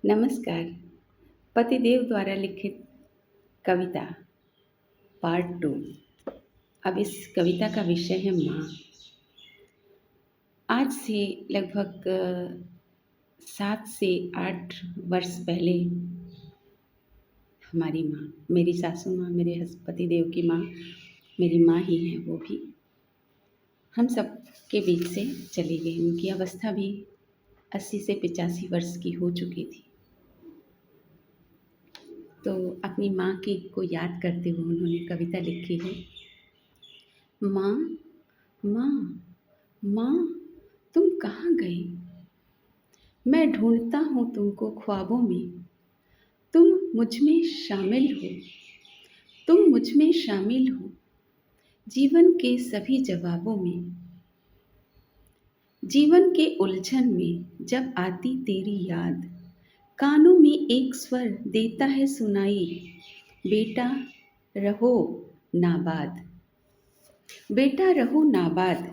नमस्कार। पतिदेव द्वारा लिखित कविता पार्ट 2। अब इस कविता का विषय है माँ। आज से लगभग 7 से 8 वर्ष पहले हमारी माँ, मेरी सासू माँ, मेरे पतिदेव की माँ, मेरी माँ ही है वो भी, हम सब के बीच से चली गई। उनकी अवस्था भी 80 से 85 वर्ष की हो चुकी थी। तो अपनी माँ की को याद करते हुए उन्होंने कविता लिखी है। माँ, माँ, माँ, तुम कहाँ गई? मैं ढूंढता हूँ तुमको ख्वाबों में। तुम मुझ में शामिल हो, तुम मुझ में शामिल हो, जीवन के सभी जवाबों में। जीवन के उलझन में जब आती तेरी याद, कानों में एक स्वर देता है सुनाई, बेटा रहो नाबाद, बेटा रहो नाबाद।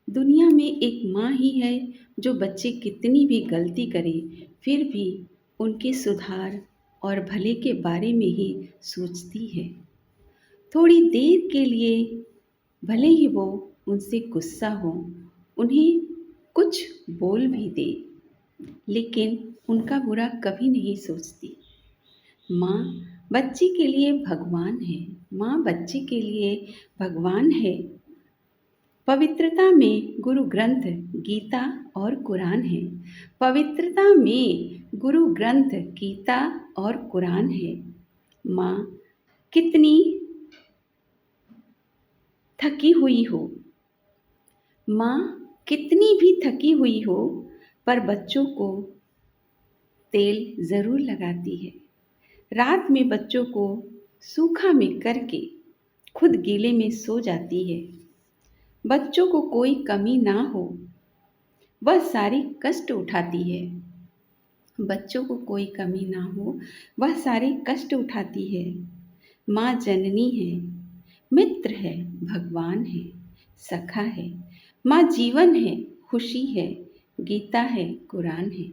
दुनिया में एक माँ ही है जो बच्चे कितनी भी गलती करे फिर भी उनके सुधार और भले के बारे में ही सोचती है। थोड़ी देर के लिए भले ही वो उनसे गुस्सा हो, उन्हें कुछ बोल भी दे, लेकिन उनका बुरा कभी नहीं सोचती। माँ बच्चे के लिए भगवान है, माँ बच्चे के लिए भगवान है। पवित्रता में गुरु ग्रंथ गीता और कुरान है, पवित्रता में गुरु ग्रंथ गीता और कुरान है। माँ कितनी थकी हुई हो, माँ कितनी भी थकी हुई हो, पर बच्चों को तेल ज़रूर लगाती है। रात में बच्चों को सूखा में करके खुद गीले में सो जाती है। बच्चों को कोई कमी ना हो, वह सारी कष्ट उठाती है। बच्चों को कोई कमी ना हो, वह सारे कष्ट उठाती है। माँ जननी है, मित्र है, भगवान है, सखा है। माँ जीवन है, खुशी है, गीता है, कुरान है।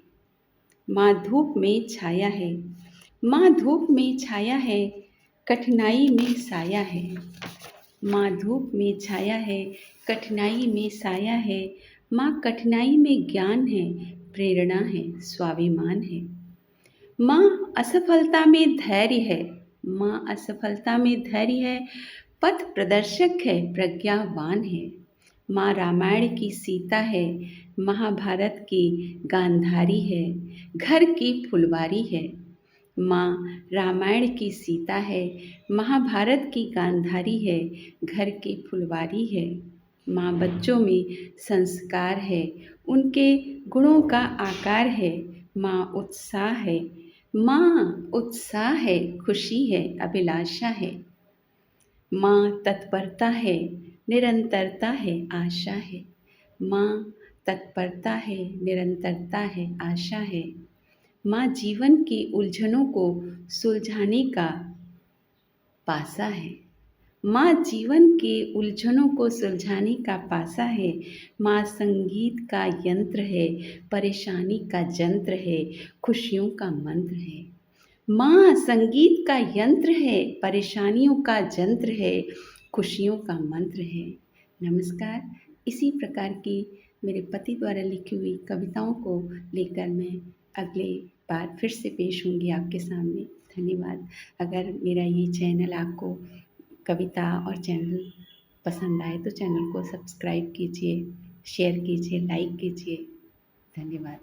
माँ धूप में छाया है, माँ धूप में छाया है, कठिनाई में साया है। माँ धूप में छाया है, कठिनाई में साया है। माँ कठिनाई में ज्ञान है, प्रेरणा है, स्वाभिमान है। माँ असफलता में धैर्य है, माँ असफलता में धैर्य है, पथ प्रदर्शक है, प्रज्ञावान है। माँ रामायण की सीता है, महाभारत की गांधारी है, घर की फुलवारी है। माँ रामायण की सीता है, महाभारत की गांधारी है, घर की फुलवारी है। माँ बच्चों में संस्कार है, उनके गुणों का आकार है। माँ उत्साह है, माँ उत्साह है, खुशी है, अभिलाषा है। माँ तत्परता है, निरंतरता है, आशा है। माँ तत्परता है, निरंतरता है, आशा है। माँ जीवन की उलझनों को सुलझाने का पासा है। माँ जीवन के उलझनों को सुलझाने का पासा है। माँ संगीत का यंत्र है, परेशानी का जंत्र है, खुशियों का मंत्र है। माँ संगीत का यंत्र है, परेशानियों का जंत्र है, खुशियों का मंत्र है। नमस्कार। इसी प्रकार की मेरे पति द्वारा लिखी हुई कविताओं को लेकर मैं अगले बार फिर से पेश होंगी आपके सामने। धन्यवाद। अगर मेरा ये चैनल आपको कविता और चैनल पसंद आए तो चैनल को सब्सक्राइब कीजिए, शेयर कीजिए, लाइक कीजिए। धन्यवाद।